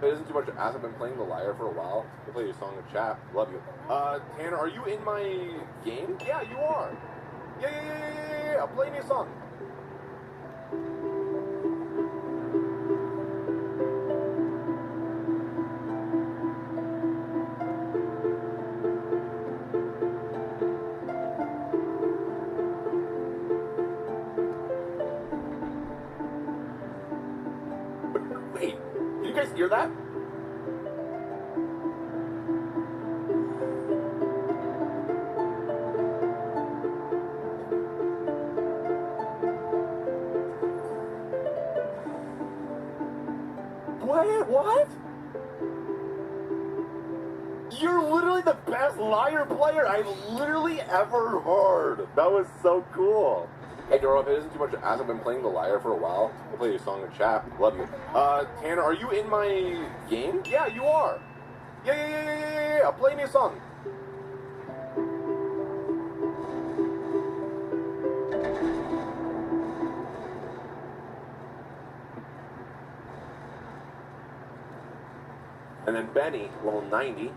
It isn't too much to ask. I've been playing The Liar for a while. I'll play you a song in chat. Love you. Tanner, are you in my game? Yeah, you are. Yeah. Play me a song. Wait, did you guys hear that? Wait, what? You're literally the best liar player I've literally ever heard. That was so cool. Hey, Doro, if it isn't too much to ask, I've been playing The Liar for a while. I'll play you a song in chat. Love you. Tanner, are you in my game? Yeah, you are. Yeah. Play me a song. And then Benny, level 90.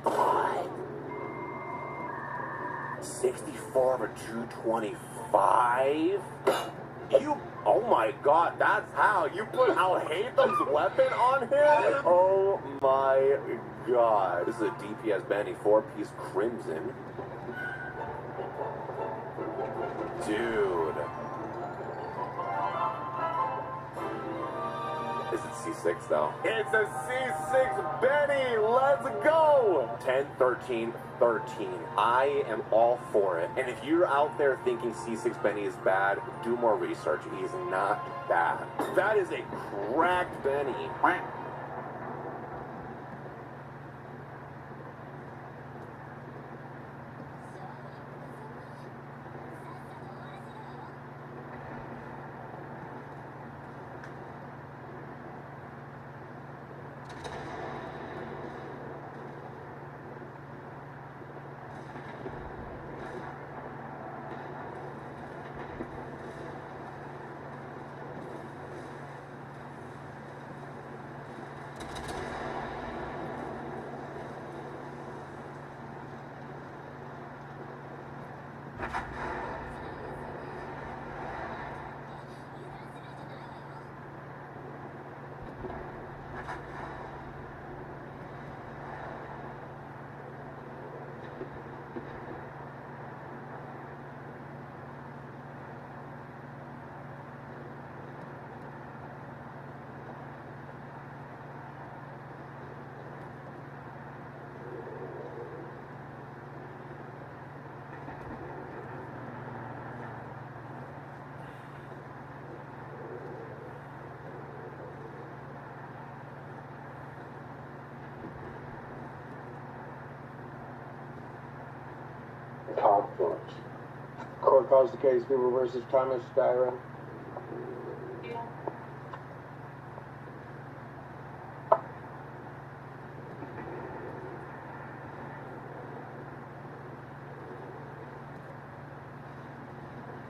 64 of a 225? Oh my god, that's how you put Al Haytham's weapon on him? Oh my god. This is a DPS Benny 4-piece Crimson. Dude. Is it C6 though? It's a C6 Benny! Let's go! 10, 13, 13. I am all for it. And if you're out there thinking C6 Benny is bad, do more research. He's not bad. That is a cracked Benny. Conflict. Court calls the case Goober versus Thomas Styron.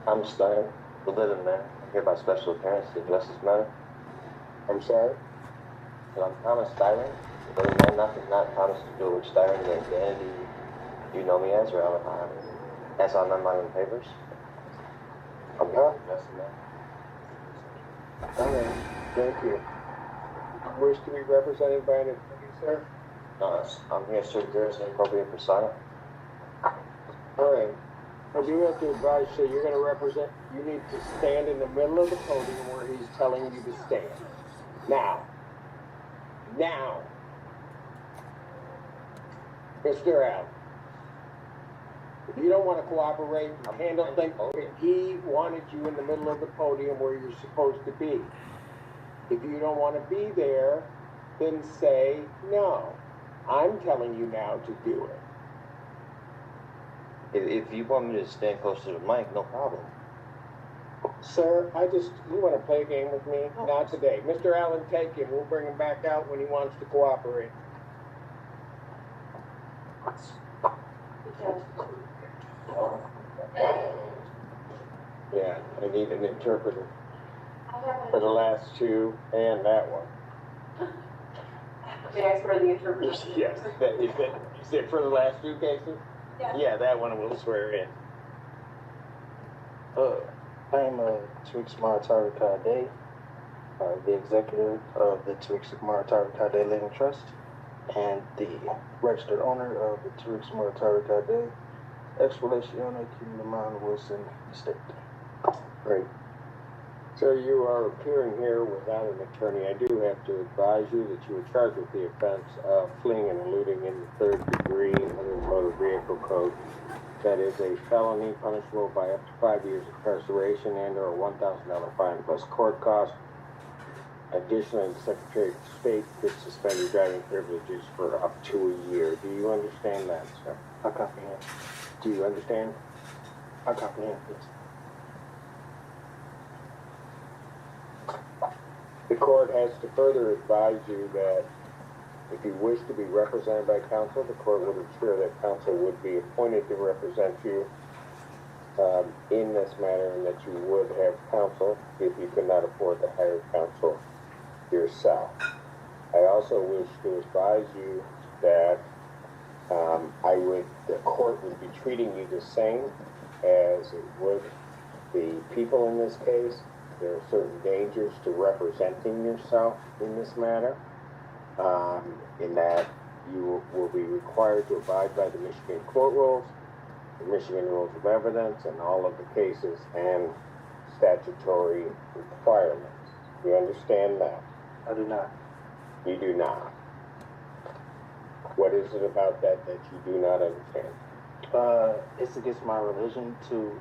Thomas Styron, the living man. I'm here by special appearance to address this matter. I'm sorry? And I'm Thomas Styron, the living man, not Thomas George Styron, the identity you know me as, or as on my own papers. I'm here addressing that. All right, thank you. Wish to be represented by an attorney, sir? No, I'm here to address an appropriate persona. All right. I do have to advise you, you're going to represent, you need to stand in the middle of the podium where he's telling you to stand. Now. Mr. Allen. If you don't want to cooperate and handle things, he wanted you in the middle of the podium where you're supposed to be. If you don't want to be there, then say no. I'm telling you now to do it. If you want me to stand close to the mic, no problem. Sir, you want to play a game with me? No. Not today. Mr. Allen, take him. We'll bring him back out when he wants to cooperate. Yeah, I need an interpreter for the last two and that one. May I swear the interpreter? Yes. You said for the last two cases? Yes. Yeah, that one will swear in. I am Tariq Maratari Kade, the executive of the Tariq Maratari Kade Living Trust, and the registered owner of the Tariq Maratari Kade Explorazione Kingdom Wilson Estate. Great. Sir, you are appearing here without an attorney. I do have to advise you that you are charged with the offense of fleeing and eluding in the third degree under the Motor Vehicle Code. That is a felony punishable by up to 5 years incarceration and/or a $1,000 fine plus court cost. Additionally, the Secretary of State could suspend your driving privileges for up to a year. Do you understand that, sir? I comprehend. Do you understand? I comprehend, yes. The court has to further advise you that if you wish to be represented by counsel, the court would ensure that counsel would be appointed to represent you in this matter, and that you would have counsel if you could not afford to hire counsel yourself. I also wish to advise you that the court would be treating you the same as it would the people in this case. There are certain dangers to representing yourself in this matter, in that you will be required to abide by the Michigan court rules, the Michigan rules of evidence, and all of the cases and statutory requirements. You understand that? I do not. You do not. What is it about that you do not understand? It's against my religion to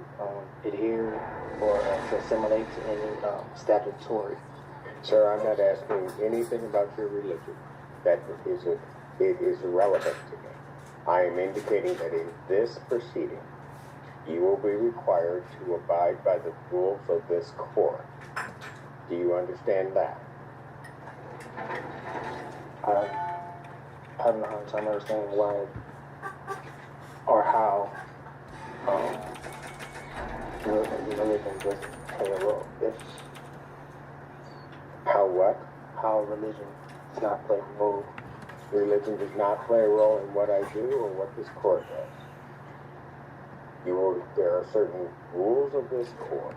adhere or to assimilate to any statutory. Sir, I'm not asking anything about your religion. It is irrelevant to me. I am indicating that in this proceeding, you will be required to abide by the rules of this court. Do you understand that? I'm having a hard time understanding why or how religion doesn't play a role. How what? How religion does not play a role. Religion does not play a role in what I do or what this court does. There are certain rules of this court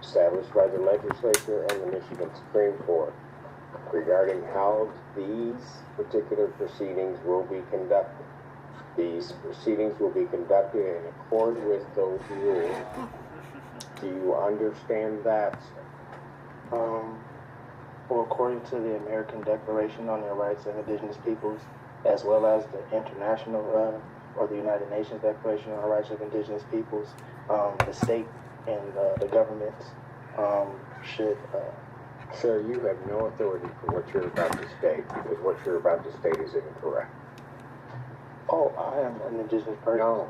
established by the legislature and the Michigan Supreme Court regarding how these particular proceedings will be conducted. These proceedings will be conducted in accord with those rules. Do you understand that, sir? Well, according to the American Declaration on the Rights of Indigenous Peoples, as well as the International or the United Nations Declaration on the Rights of Indigenous Peoples, the state and the government should... Sir, you have no authority for what you're about to state, because what you're about to state is incorrect. Oh, I am an indigenous person. No.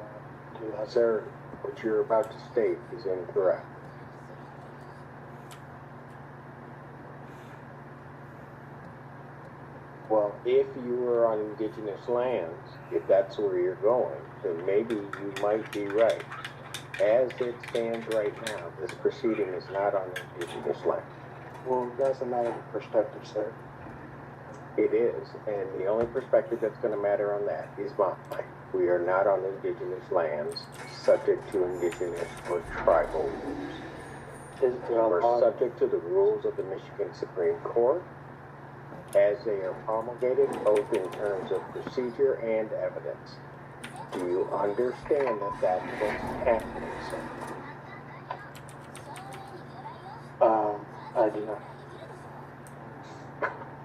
Sir, what you're about to state is incorrect. Well, if you were on indigenous lands, if that's where you're going, then maybe you might be right. As it stands right now, this proceeding is not on indigenous land. well, that's a matter of perspective, sir. It is, and the only perspective that's going to matter on that is mine. We are not on indigenous lands subject to indigenous or tribal rules. We're subject to the rules of the Michigan Supreme Court as they are promulgated, both in terms of procedure and evidence. Do you understand that that's what's happening, sir? I do not.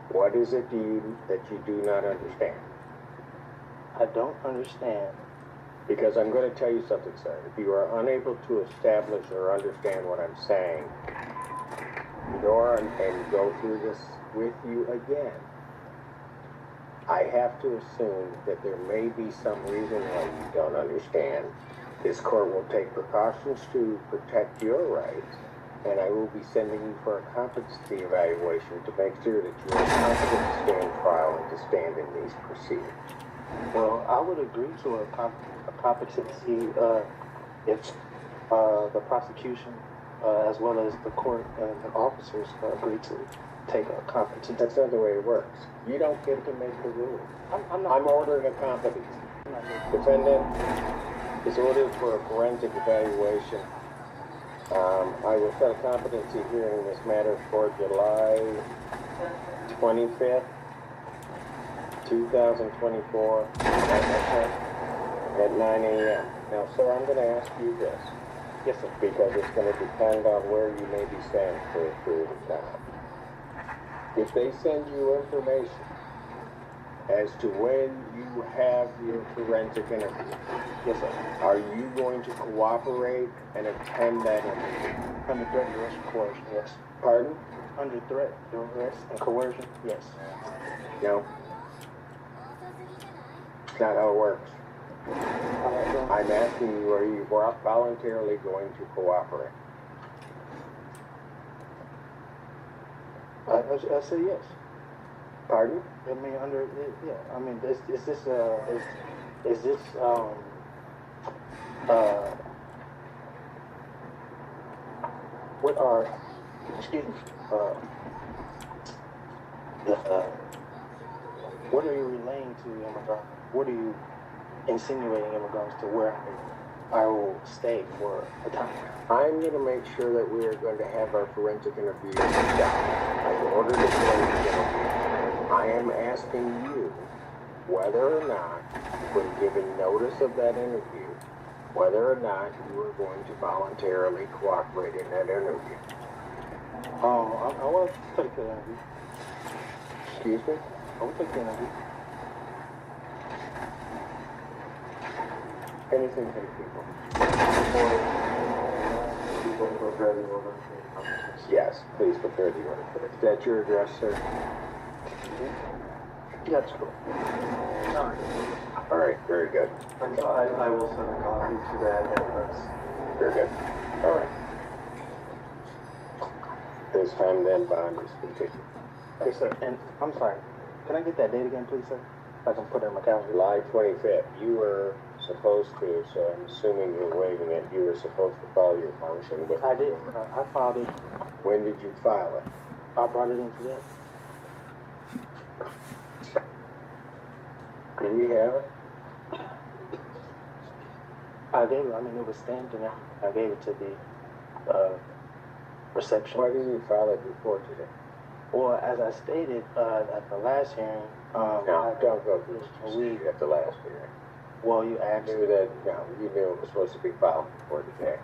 What is it that you do not understand? I don't understand. Because I'm going to tell you something, sir. If you are unable to establish or understand what I'm saying, and go through this with you again, I have to assume that there may be some reason why you don't understand. This court will take precautions to protect your rights, and I will be sending you for a competency evaluation to make sure that you are competent to stand trial and to stand in these proceedings. Well, I would agree to a competency if the prosecution as well as the court and the officers agreed to take a competency. That's not the way it works. You don't get to make the rules. I'm ordering a competency. Defendant is ordered for a forensic evaluation. I will set a competency hearing in this matter for July 25th, 2024 at 9 a.m. Now, sir, I'm going to ask you this. Yes, sir. Because it's going to depend on where you may be staying for a period of time. If they send you information as to when you have your forensic interview, Yes, sir. are you going to cooperate and attend that interview? Under threat, duress, and coercion, yes. Pardon? Under threat, duress, and coercion, yes. No. It's not how it works. I'm asking you, are you voluntarily going to cooperate? I say yes. Pardon? I mean, yeah. I mean, is this what are, excuse me, what are you relaying to in regard, what are you insinuating in regards to where I will stay for a time? I'm going to make sure that we are going to have our forensic interview done. I've ordered a forensic interview. I am asking you whether or not, when given notice of that interview, whether or not you are going to voluntarily cooperate in that interview. I want to take the interview. Excuse me? I will take the interview. Anything for the people. Yes, please prepare the order for this. Is that your address, sir? Yeah, that's cool. All right, very good. I will send a copy to that address. Very good. All right. This time then bond is continued. Yes, sir. And I'm sorry. Can I get that date again, please, sir? I can put it in my calendar. July 25th. You were supposed to, so I'm assuming you're waiving it. You were supposed to file your motion with. I did. I filed it. When did you file it? I brought it in today. Do we have it? I gave it. I mean, it was stamped and I gave it to the reception. Why didn't you file it before today? Well, as I stated at the last hearing, No, don't go through this procedure at the last hearing. well, you You asked. knew that, no, you knew it was supposed to be filed before today.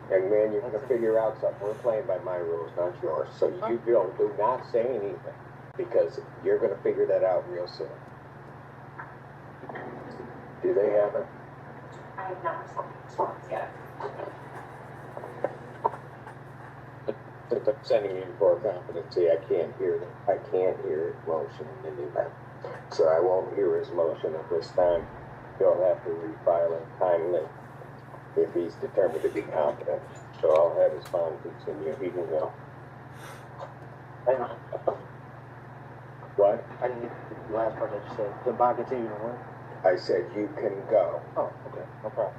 Young man, you're gonna figure out something. We're playing by my rules, not yours. So you do not say anything, because you're gonna figure that out real soon. Do they have it? I have not received a response yet. Since I'm sending you for a competency, I can't hear his motion in the event. So I won't hear his motion at this time. He'll have to refile it timely if he's determined to be competent. So I'll have his bond continue. He can go. What? I didn't get the last part that you said. The bond continue to work? I said you can go. Oh, okay. No problem.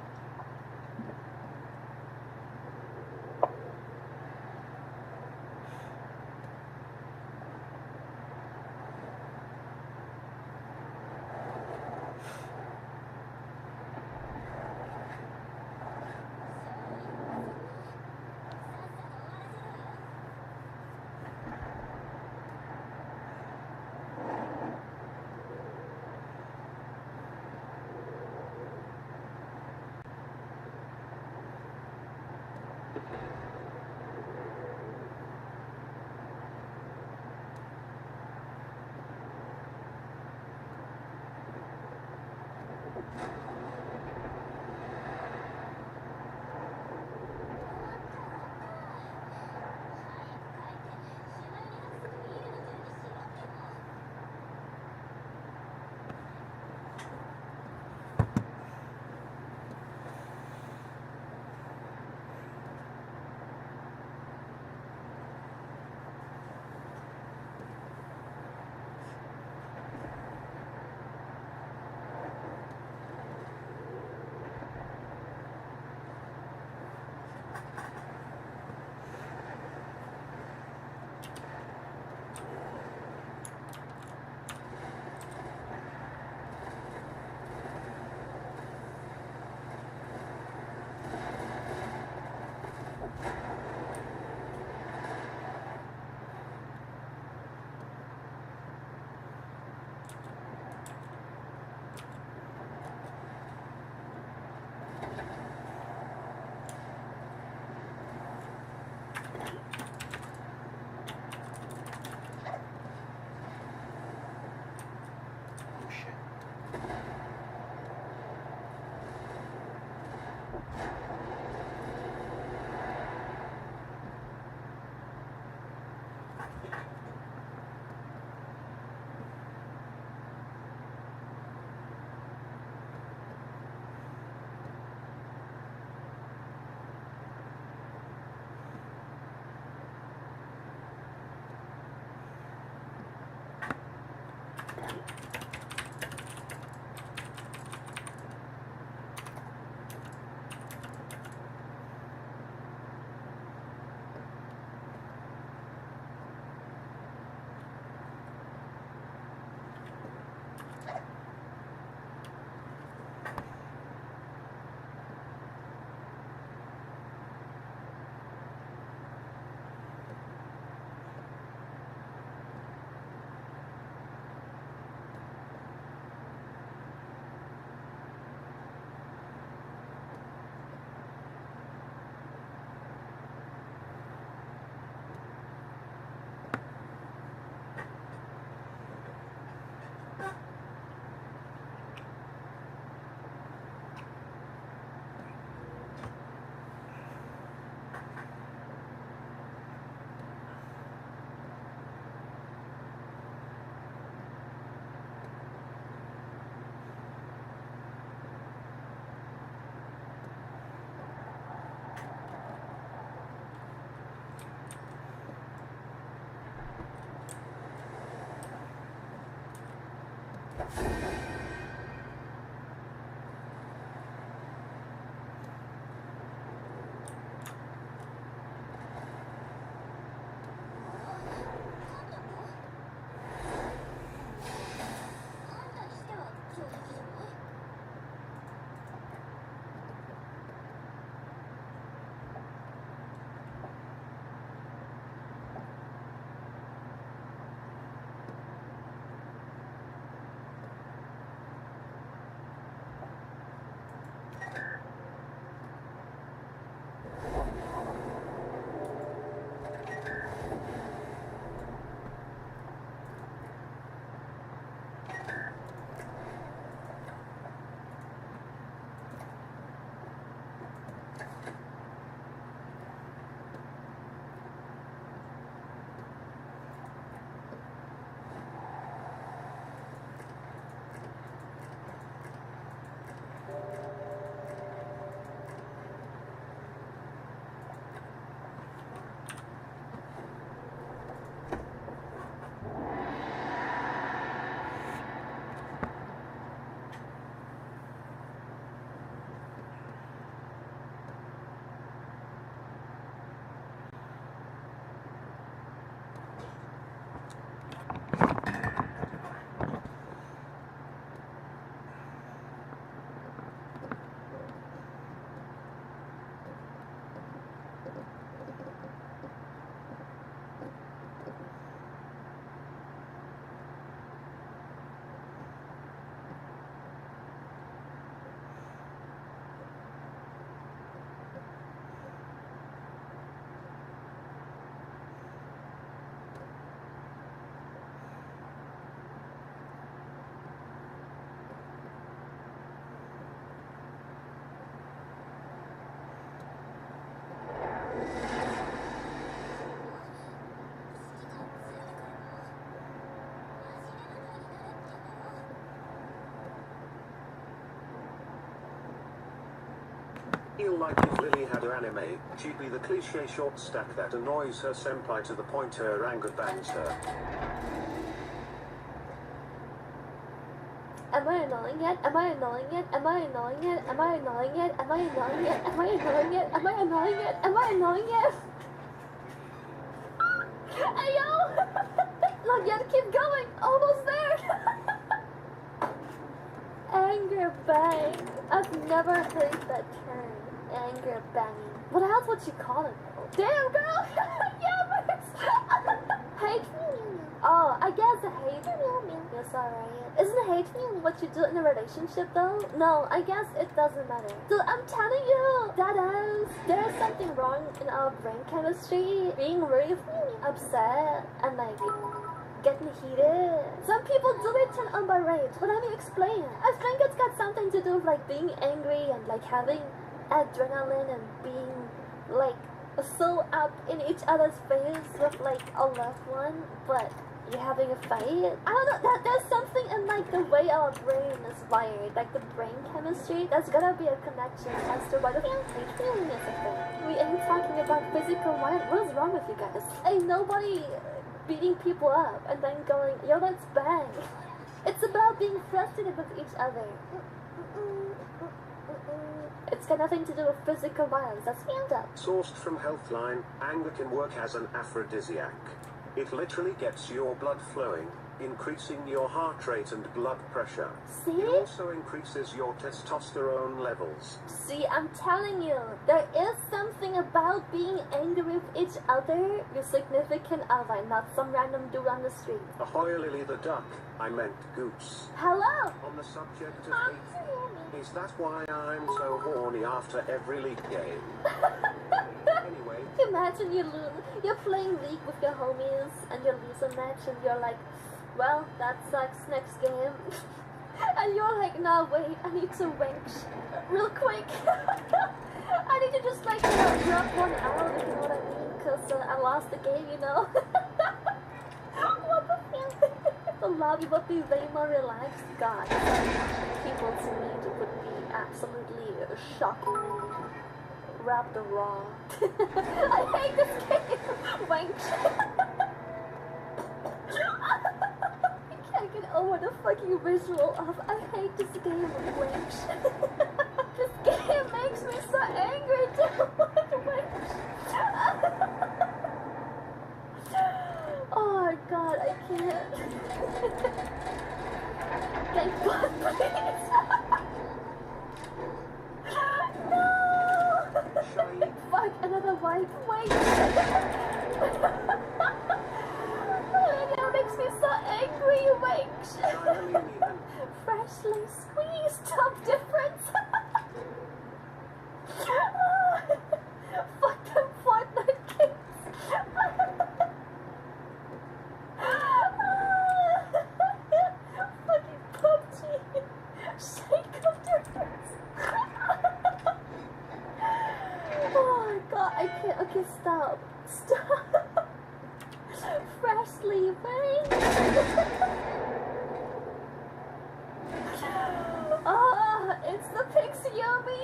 Feel like if Lily had her anime, she'd be the cliche short stack that annoys her senpai to the point her anger bangs her. Am I annoying yet? Am I annoying yet? Am I annoying yet? Am I annoying yet? Am I annoying yet? Am I annoying yet? Am I annoying yet? Am I annoying yet? Hey yo! Not yet, keep going! Almost there! Anger bang. I've never heard that term. Anger banging. What else would you call it though? Damn girl! Yeah, but hate. Oh, I guess hate. Yes, alright. Isn't hate what you do in a relationship though? No, I guess it doesn't matter. So I'm telling you, that is, there's something wrong in our brain chemistry. Being really upset and like getting heated. Some people do it turn on by rage, but let me explain. I think it's got something to do with like being angry and like having adrenaline and being like so up in each other's face with like a loved one, but you're having a fight. I don't know, that there's something in like the way our brain is wired, like the brain chemistry. There's gotta be a connection as to why the feeling is a thing. We ain't talking about physical violence. What is wrong with you guys? Ain't nobody beating people up and then going, yo, let's bang. It's about being frustrated with each other. It's got nothing to do with physical violence. That's fucked up. Sourced from Healthline, anger can work as an aphrodisiac. It literally gets your blood flowing, increasing your heart rate and blood pressure. See? It also increases your testosterone levels. See, I'm telling you, there is something about being angry with each other, your significant other, not some random dude on the street. Ahoy Lily the duck, I meant goose. Hello? On the subject of hate, is that why I'm so horny after every league game? Anyway. Imagine you're playing League with your homies and you lose a match and you're like, well, that sucks, next game. And you're like, nah, wait, I need to wench real quick. I need to just like drop one out, if you know what I mean, because I lost the game, you know. What the fuck? The lobby would be way more relaxed. God, people to me it would be absolutely shocking. Wrapped the raw. I hate this game. Wench. I can't get over the fucking fucking visual of I hate this game with Winch. This game makes me so angry too with Winch. Oh my god, I can't. Thank God, please. No! Fuck, another white. Wait. That makes me so angry, Winch. Freshly squeezed, top difference. Fuck them Fortnite kids. Fucking PUBG. Shake of difference. Oh my god, I can't. Okay, stop. Stop. Freshly made. Oh, it's the pixie yummy.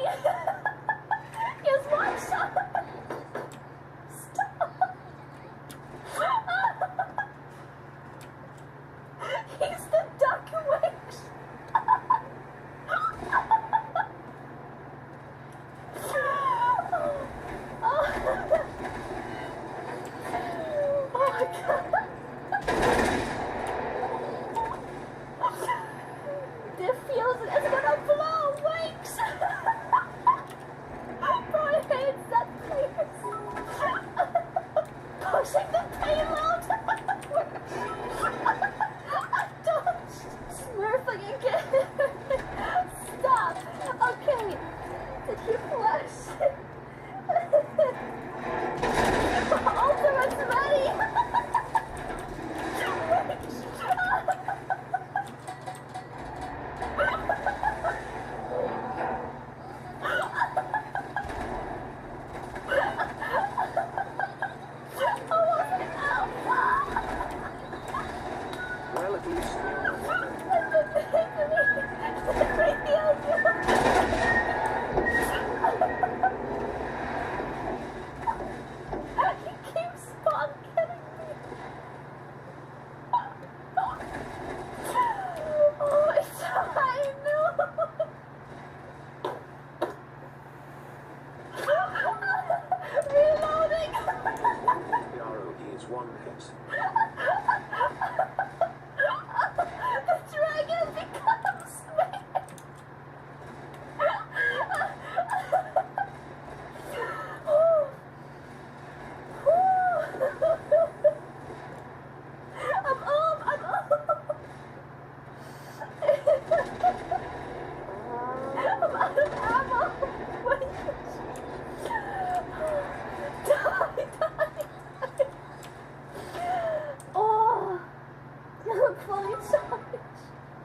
Here's one shot. Stop. He's the duck witch. Oh my god. Diffuse is gonna blow, Winks! Bro, I hate that place. Pushing the payload! Don't smurfing again! Stop! Okay. Did he flash? Ultimate's ready! Well, at least He keeps spawn getting me. Oh, it's high, no. Reloading. the ROE is one hit. The dragon becomes me. I'm up. I'm out of ammo. Wait. Die. Oh, I'm fully charged.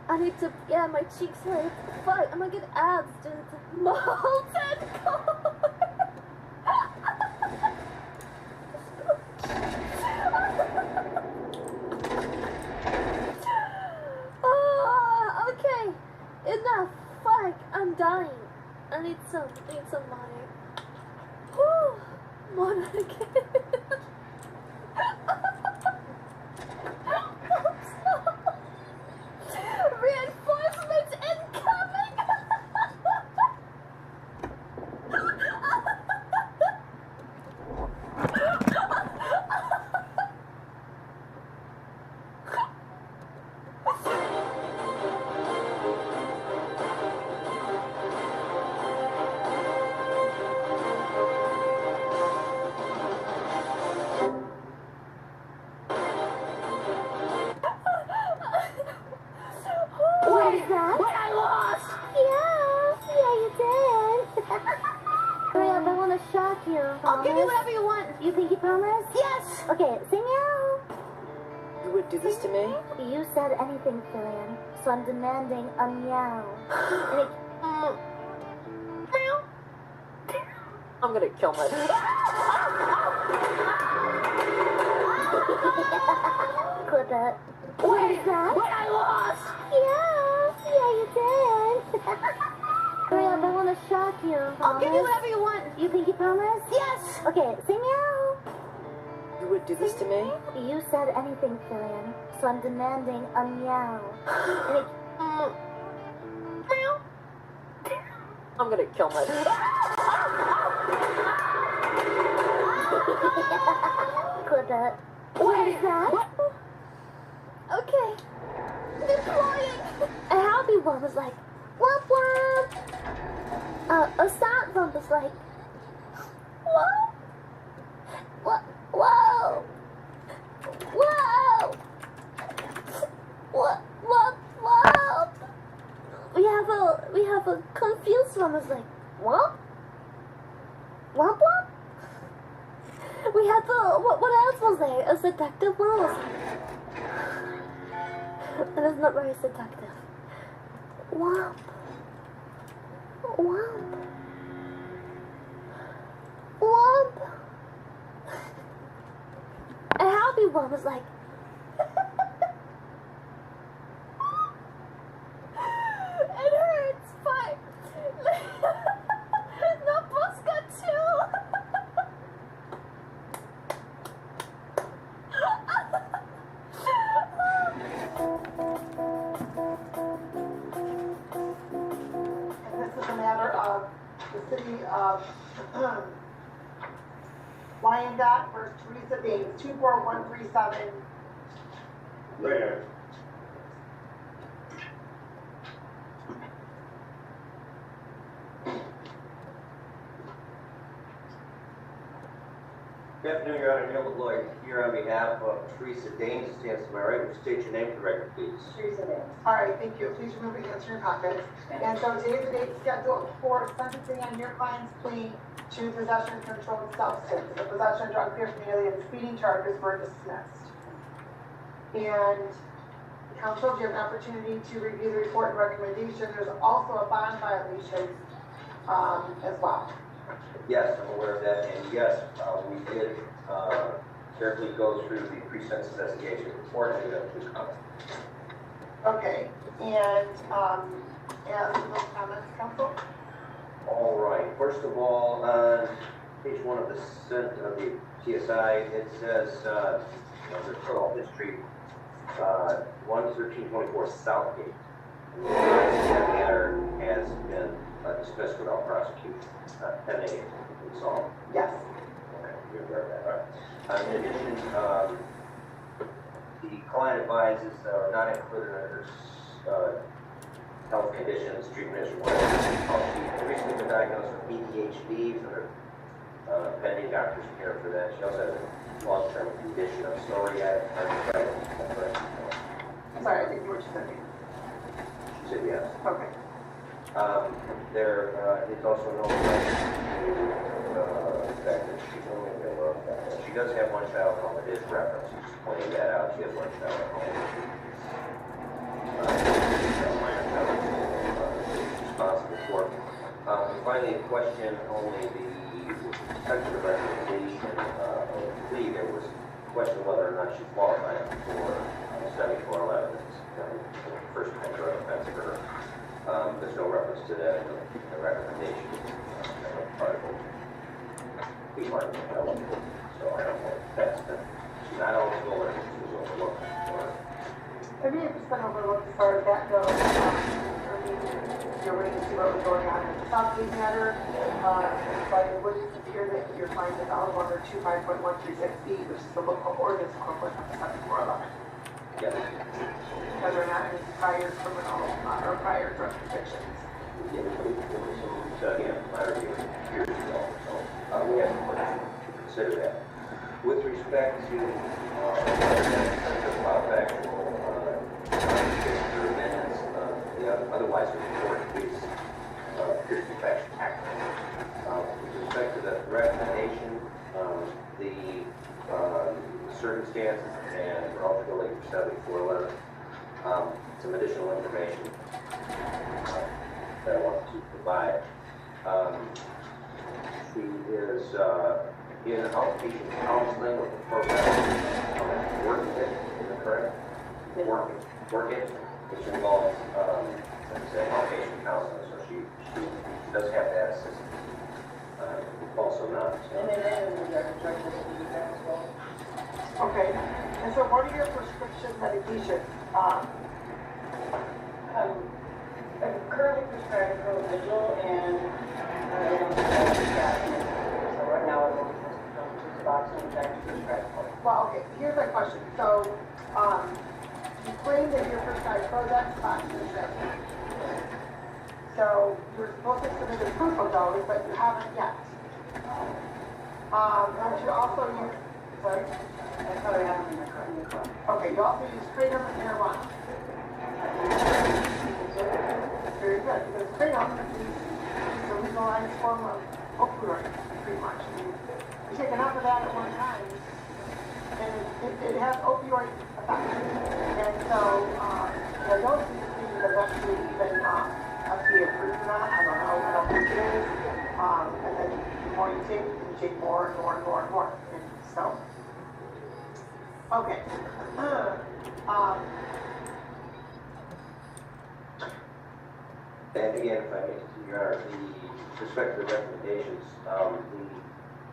I need to, yeah, my cheeks hurt. Fuck, I'm gonna get abs, dude. Molten core. Oh, okay. Enough. Fuck, I'm dying. I need some water. Whew. Water again. Reinforcements incoming! What is that? What I lost! Yeah, you did. Hurry up, I want to shock you. I'll give you whatever you want. You think you promise? Yes! Okay, say meow. You would do this to me? You said anything, Fillion, so I'm demanding a meow. Meow. I'm gonna kill myself. Clip it. What is that? What I lost! Yeah, you did. Hurry up, I want to shock you. I'll give you whatever you want. You think you promise? Yes! Okay, say meow. You would do this to me? You said anything, Fillion, so I'm demanding a meow. Meow. I'm gonna kill my. Clip it. What is that? Okay. Deploying. A happy one was like, whoop whoop. A sad one was like, whoa. Whoa. Whoa. Whoa. Whoa. Whoa. Whoa. We have a confused one was like, whoop. Whoop whoop. We had what else was there? A seductive one was like, and it's not very seductive. Womp. Womp. Womp. A happy one was like, it hurts, but no Posca too. This is a matter of the city of Wyandotte versus Teresa Dames, 24137. Later. Good afternoon, Your Honor. Neil Lloyd here on behalf of Teresa Danes. Stands to my right. Would you state your name for the record, please? Teresa Dames. All right, thank you. Please remove your hands from your pockets. And so today's the date scheduled for sentencing on your client's plea to possession of controlled substance. The possession of drug paraphernalia and speeding charges were dismissed. And counsel, do you have an opportunity to review the report and recommendation? There's also a bond violation as well. Yes, I'm aware of that, and yes, we did carefully go through the pre-sentence investigation report and we have two comments. Okay, and those comments, counsel? All right. First of all, on page 1 of the TSI, it says under criminal history 11324 Southgate. That matter has been dismissed without prosecution, pending resolve. Yes. Okay, you're aware of that. All right. In addition, the client advises are not included in her health conditions, treatment is one. She recently been diagnosed with ADHD, so pending doctor's care for that. She also has a long-term condition of psoriatic arthritis. Sorry, I didn't hear what you said. She said yes. Okay. There is also no fact that she's only she does have one child at home. It is reference. She's pointing that out. She has one child at home. Responsible for. And finally, a question only the section of recommendation of the plea. There was a question whether or not she qualified for 7411. First time drug offense for her. There's no reference to that in the recommendation. Part of it. We might so I don't know if that's been, she's not eligible or she's overlooked. Maybe it's just been overlooked as far as that goes. I mean, you're waiting to see what was going on in the Southgate matter, but it wouldn't appear that your client is eligible under 25.136B, which is the local ordinance equivalent of 7411. Yes. Whether or not it's prior criminal or prior drug convictions. Yeah, again, matter of years ago, so we have to consider that. With respect to factual amendments, otherwise the report is appears to be factually accurate. With respect to the recommendation, the circumstances and eligibility for 7411, some additional information that I want to provide. She is in outpatient counseling with the program working, is that correct? Working, which involves outpatient counseling, so she does have that assistance. Also not. Okay, and so what are your prescription medications? currently prescribed Provigil and so right now it only has to come to Suboxone, which I prescribed for. Well, okay, here's my question. So, you claim that you're prescribed Prozac, Suboxone, and Suboxone. So you're supposed to submit a proof of those, but you haven't yet. Don't you also use, sorry? I probably haven't in the car. Okay, you also use kratom and marijuana. Very good, because kratom is a legalized form of opioid, pretty much. You take enough of that at one time, and it has opioid effects. And so, those things are actually even FDA approved or not, I don't know, I don't think it is. And then the more you take more and more and more and more. And so, okay. And again, if I may continue, the respect to the recommendations,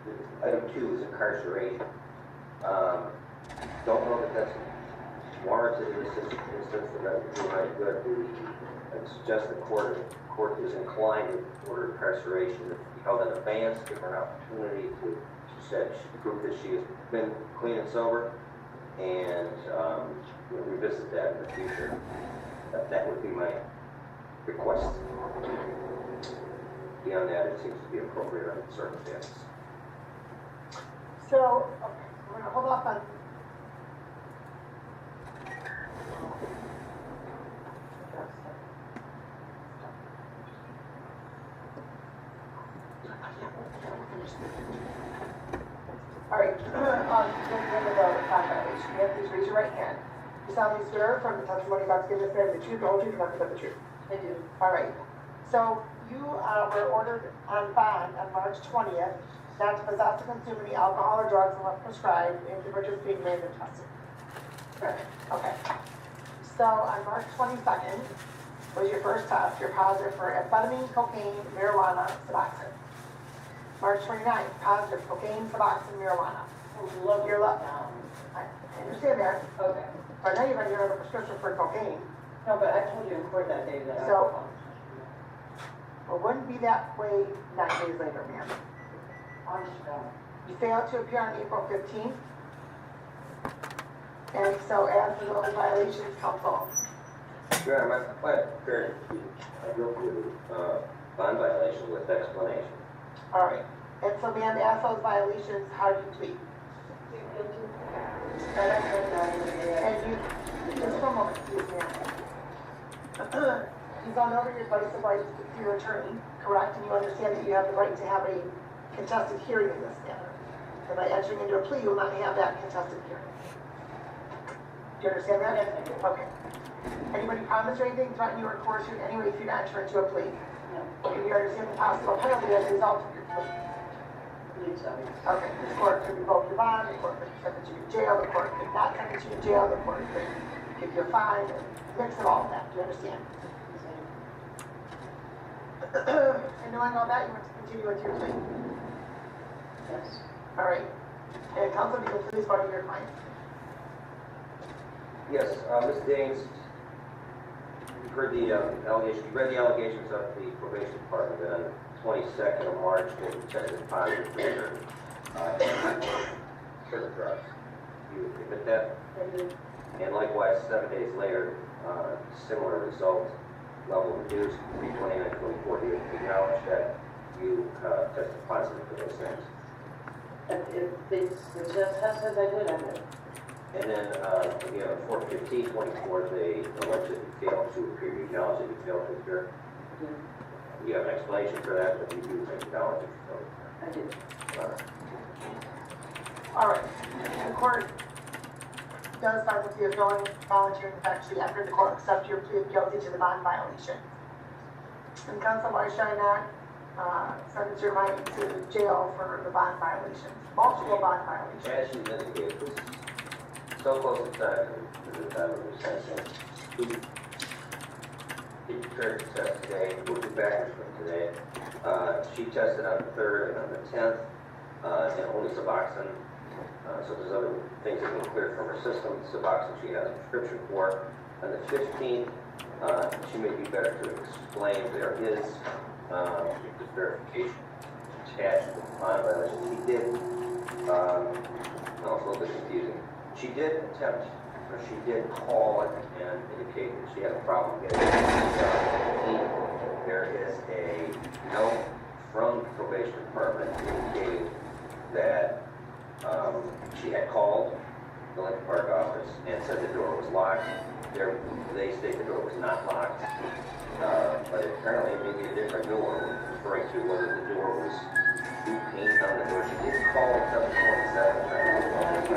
the item 2 is incarceration. Don't know that that's warranted in this instance, that that would be right good. I suggest the court is inclined to order incarceration if be held in advance, give her an opportunity to, she said, prove that she has been clean and sober, and we'll revisit that in the future. That would be my request. Beyond that, it seems to be appropriate under the circumstances. So, okay, we're gonna hold off on. All right, the violation. You have to raise your right hand. You solemnly swear from the testimony about to give this man the truth, the whole truth, and nothing but the truth. I do. All right. So you were ordered on bond on March 20th not to possess or consume any alcohol or drugs unless prescribed and to participate in random testing. Correct. Okay. So on March 22nd was your first test. You're positive for amphetamine, cocaine, marijuana, Suboxone. March 29th, positive cocaine, Suboxone, marijuana. You're left. I understand that. Okay. But now you're going to get a prescription for cocaine. No, but I told you in court that day that So, well, wouldn't be that way 9 days later, ma'am. You failed to appear on April 15th. And so as the those violations come forward. Sure, my plan prepared a real good bond violation with explanation. All right. And so, ma'am, as those violations, how do you plead? And you, just for a moment, please, ma'am. You've gone over your advice of rights to your attorney, correct? And you understand that you have the right to have a contested hearing in this matter. And by entering into a plea, you will not have that contested hearing. Do you understand that? Yes, I do. Okay. Anybody promise or anything, threaten you or coerce you in any way if you not enter into a plea? No. Okay, you understand the possible penalty as a result of your plea? Okay, the court could revoke your bond, the court could send you to jail, the court could not send you to jail, the court could give you a fine, and mix of all of that. Do you understand? And knowing all that, you want to continue with your plea? Yes. All right. And counsel, you can please vote your client. Yes, Ms. Daines, you've heard the allegations, you read the allegations of the probation department on the 22nd of March when you tested positive for certain drugs. You admit that? And likewise, 7 days later, similar result, level reduced, 329.24. Do you acknowledge that you tested positive for those things? If the test says I did, I did. And then, again, on 4/15/24, they allegedly failed to appear. You acknowledge that you failed to appear? You have an explanation for that, but you do acknowledge it. So. I did. All right. The court does find that you have no voluntary infection after the court accept your plea of guilty to the bond violation. And counsel, why should I not sentence your client to jail for the bond violations? Multiple bond violations. As you indicated, this is so close to time to the time of your sentencing. We prepared to test today, we'll be back from today. She tested on the 3rd and on the 10th, and only Suboxone. So there's other things that have been cleared from her system. Suboxone she has a prescription for. On the 15th, She may be better to explain. There is the verification attached to the file violation. He did, no, it's a little bit confusing. She did attempt, or she did call and indicate that she had a problem getting there is a note from the probation department indicating that she had called the Lincoln Park office and said the door was locked. They state the door was not locked, but apparently it may be a different door, referring to whether the door was new paint on the door. She did call 727,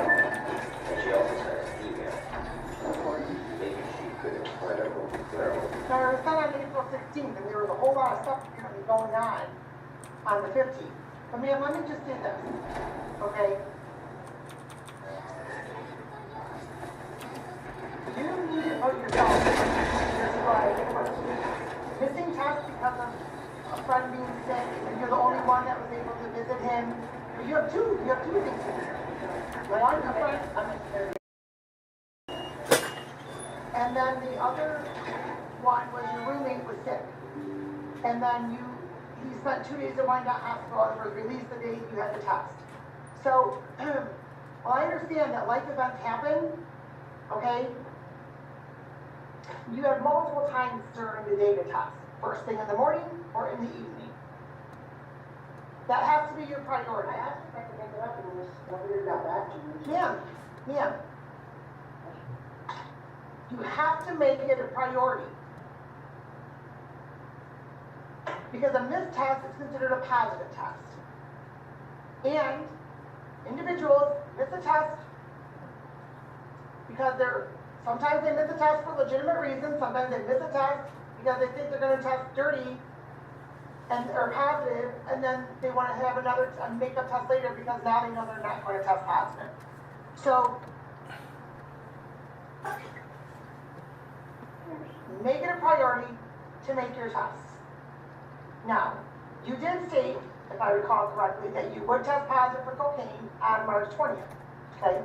and she also sent an email. Maybe she could explain it a little bit better. So it was sent on April 16th, and there was a whole lot of stuff apparently going on the 15th. But ma'am, let me just say this, okay? You need to put yourself in your life missing tests because of a friend being sick, and you're the only one that was able to visit him. But you have two things to do. One, a friend, and then the other one was your roommate was sick. And then he spent 2 days in Wyandotte Hospital and was released the day you had the test. So, well, I understand that life events happen, okay? You have multiple times during the day to test. First thing in the morning or in the evening. That has to be your priority. I asked if I could make it up and nobody got back to me. Ma'am. You have to make it a priority. Because a missed test is considered a positive test. And individuals miss a test because sometimes they miss a test for legitimate reasons, sometimes they miss a test because they think they're going to test dirty or positive, and then they want to have another makeup test later because now they know they're not going to test positive. So, make it a priority to make your tests. Now, you did state, if I recall correctly, that you would test positive for cocaine on March 20th, okay?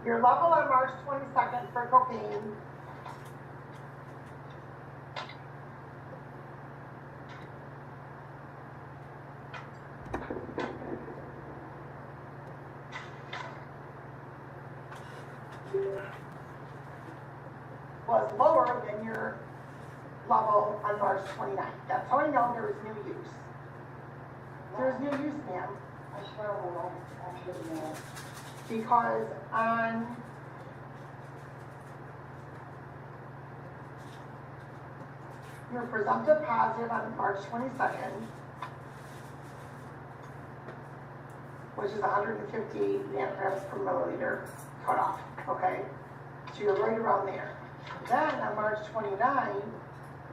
Your level on March 22nd for cocaine was lower than your level on March 29th. That's how I know there was new use. There's new use, ma'am. I swear on my life, I should know. Because on your presumptive positive on March 22nd, which is 150 nanograms per milliliter cutoff, okay? So you're right around there. Then on March 29,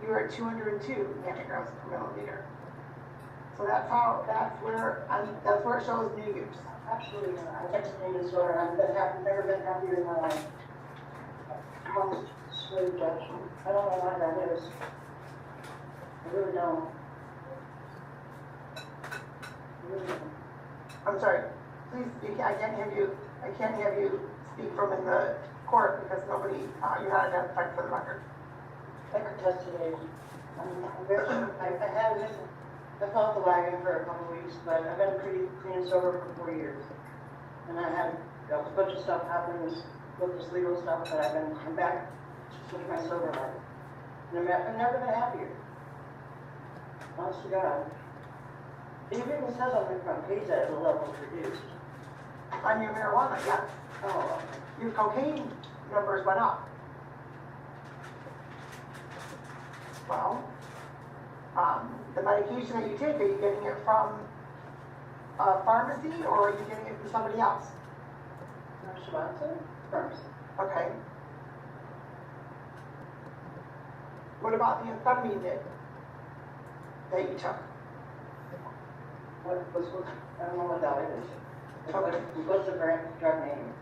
you were at 202 nanograms per milliliter. So that's where it shows new use. Absolutely not. I just need a disorder. I've never been happier in my life. Most smooth judgment. I don't know why that is. I really don't. I'm sorry. Please, I can't have you speak from in the court because you're not identified for the record. I could test today. I felt the wagon for a couple of weeks, but I've been pretty clean and sober for 4 years. And I had a bunch of stuff happening with this legal stuff, but I'm back to my sober life. And I've never been happier. Honest to God. It even says on the front page that the level is reduced. On your marijuana, yes. Oh, Your cocaine numbers went up. Well, the medication that you take, are you getting it from a pharmacy or are you getting it from somebody else? no sponsor? Pharmacy. Okay. What about the amphetamine that you took? I don't know what that is. Okay. What's the drug name?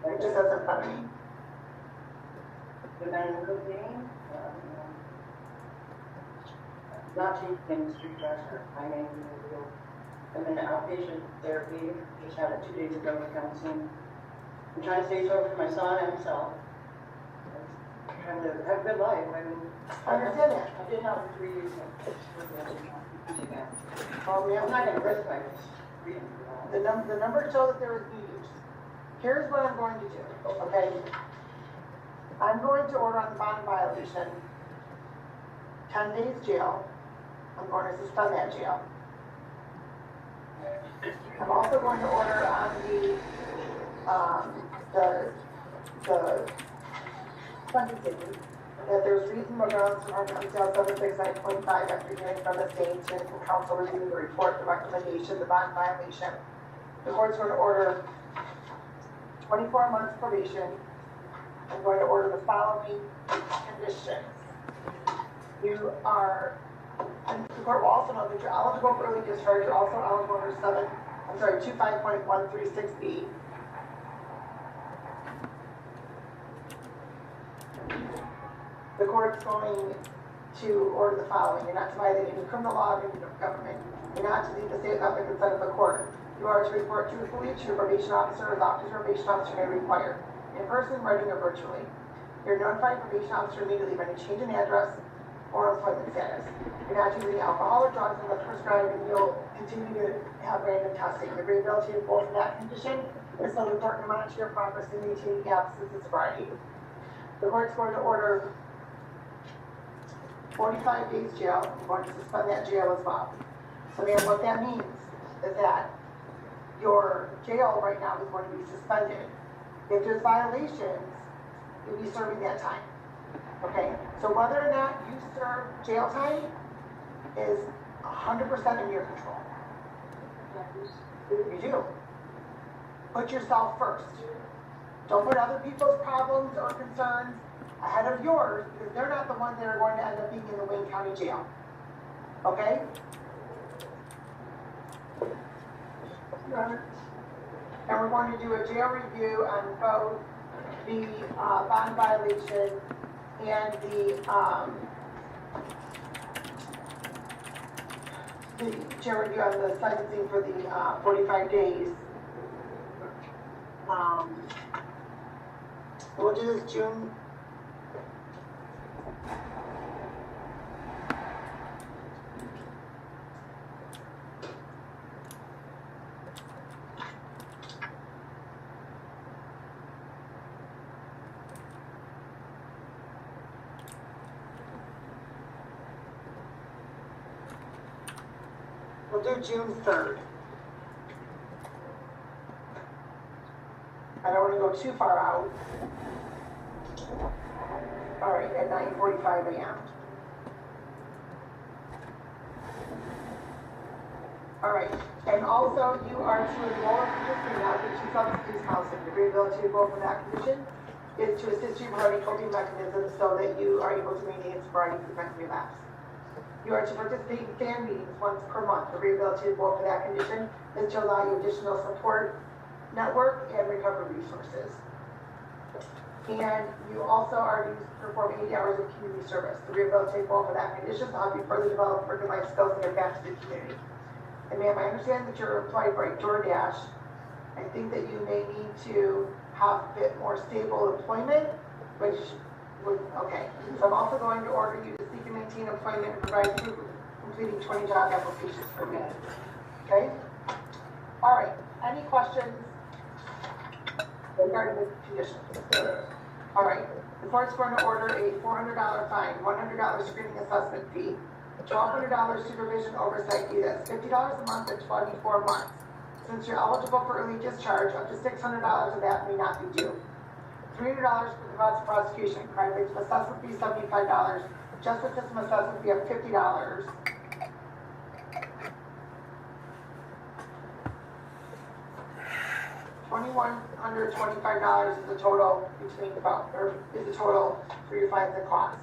It just says amphetamine. The cocaine? Not taking street drugs or finding the real. I'm in outpatient therapy, just had it 2 days ago with counseling. I'm trying to stay sober for my son and myself. Trying to have a good life. I mean, I understand that. I did have 3 years of I'm not gonna risk my freedom for that. The numbers show that there is new use. Here's what I'm going to do, okay? I'm going to order on the bond violation 10 days jail. I'm going to suspend that jail. I'm also going to order on the sentencing that there's reasonable grounds for harm on jail 769.5 after hearing from the state and from counsel reviewing the report, the recommendation, the bond violation. The court's going to order 24 months probation. I'm going to order the following conditions. You are, and the court will also know that you're eligible for early discharge. You're also eligible under 25.136B. The court's going to order the following. You're not to violate any criminal law or any government. You're not to leave the state without the consent of the court. You are to report truthfully to your probation officer as often as your probation officer may require, in person, writing, or virtually. You're notified probation officer immediately of any change in address or employment status. You're not using alcohol or drugs unless prescribed, and you'll continue to have random testing. The agreeability of both in that condition is so important to monitor your progress in maintaining absence and sobriety. The court's going to order 45 days jail. I'm going to suspend that jail as well. So then what that means is that your jail right now is going to be suspended. If there's violations, you'll be serving that time. Okay? So whether or not you serve jail time is 100% in your control. You do. Put yourself first. Don't put other people's problems or concerns ahead of yours, because they're not the ones that are going to end up being in the Wayne County Jail. Okay? And we're going to do a jail review on both the bond violation and the jail review on the sentencing for the 45 days. We'll do this June. We'll do June 3rd. I don't want to go too far out. All right, at 9:45 a.m. All right, and also you are to enroll in participate now in two substitute counseling. The agreeability to go for that condition is to assist you in providing coping mechanisms so that you are able to maintain sobriety and prevent relapse. You are to participate in fan meetings once per month. The agreeability to go for that condition is to allow you additional support network and recovery resources. And you also are to perform 80 hours of community service. The rehabilitation goal for that condition to help you further develop working life skills and adapt to the community. And ma'am, I understand that you're employed by DoorDash. I think that you may need to have a bit more stable employment, which would, okay. So I'm also going to order you to seek and maintain employment and provide proof of completing 20 job applications per minute. Okay? All right, any questions regarding the conditions? All right, the court's going to order a $400 fine, $100 screening assessment fee, $1,200 supervision oversight fee, that's $50 a month and 24 months. Since you're eligible for early discharge, up to $600 of that may not be due. $300 for the cost of prosecution, crime victim assessment fee $75, justice system assessment fee of $50. $2,125 is the total between is the total for your fines and costs.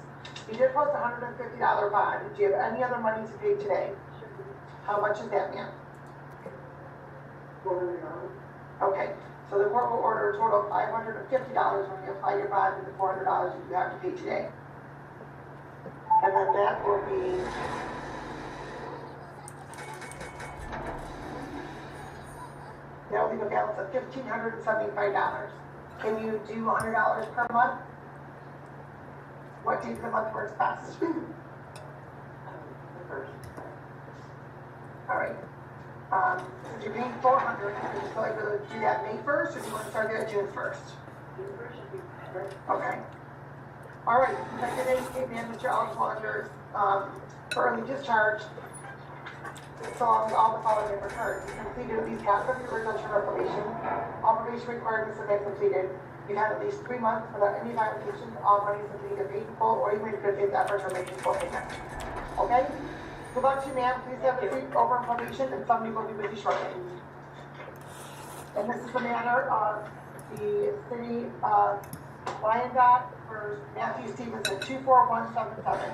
You did post a $150 bond. Do you have any other money to pay today? How much is that, ma'am? $400. Okay, so the court will order a total of $550 when you apply your bond and the $400 that you have to pay today. And then that will be leave a balance of $1,575. Can you do $100 per month? What day of the month works best? The first. All right. Since you're paying $400, would you still like to do that May 1st, or do you want to start that June 1st? June first should be better. Okay. All right, effective date, statement, Mr. eligible under, for early discharge, so long as all the following are returned. You completed at least half of your original term of probation. All probation requirements have been completed. You had at least 3 months without any violations. All money is either paid in full or you made a good faith effort to make it full payment. Okay? Good luck to you, ma'am. Please have a seat over on probation, and somebody will be with you shortly. And this is the matter of the city of Wyandotte for Matthew Stevenson, 24177.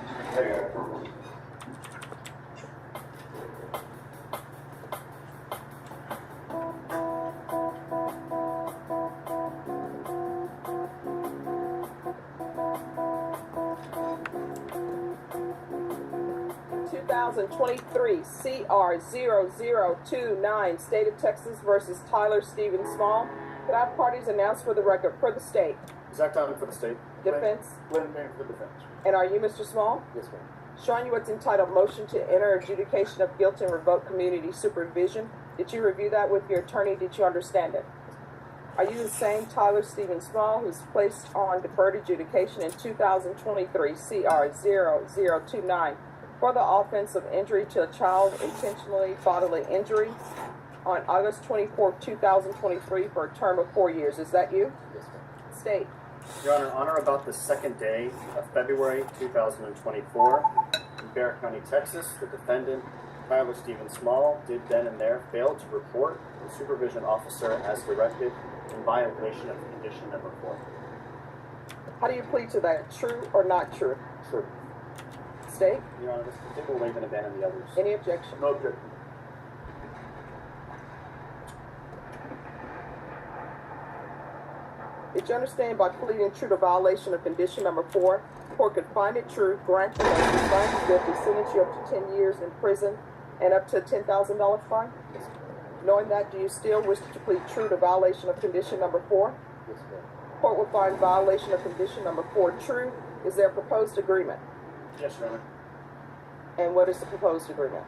2023 CR0029, State of Texas versus Tyler Stephen Small. Could I have parties announced for the record for the state? Zach Tyler for the state. Defense. Glenn Payne for the defense. And are you Mr. Small? Yes, ma'am. Showing you what's entitled Motion to Enter Adjudication of Guilt and Revoke Community Supervision. Did you review that with your attorney? Did you understand it? Are you the same Tyler Stephen Small who's placed on deferred adjudication in 2023 CR0029 for the offense of injury to a child, intentionally bodily injury, on August 24, 2023 for a term of 4 years? Is that you? Yes, ma'am. State. Your Honor, on or about the second day of February 2024, in Barrett County, Texas, the defendant, Tyler Stephen Small, did then and there fail to report the supervision officer as directed in violation of condition number 4. How do you plead to that? True or not true? True. State. Your Honor, this state will waive and abandon the others. Any objection? No objection. Did you understand by pleading true to violation of condition number 4, the court could find it true, grant the motion, find you guilty, sentence you up to 10 years in prison, and up to a $10,000 fine? Knowing that, do you still wish to plead true to violation of condition number 4? Yes, ma'am. Court will find violation of condition number 4 true. Is there a proposed agreement? Yes, Your Honor. And what is the proposed agreement?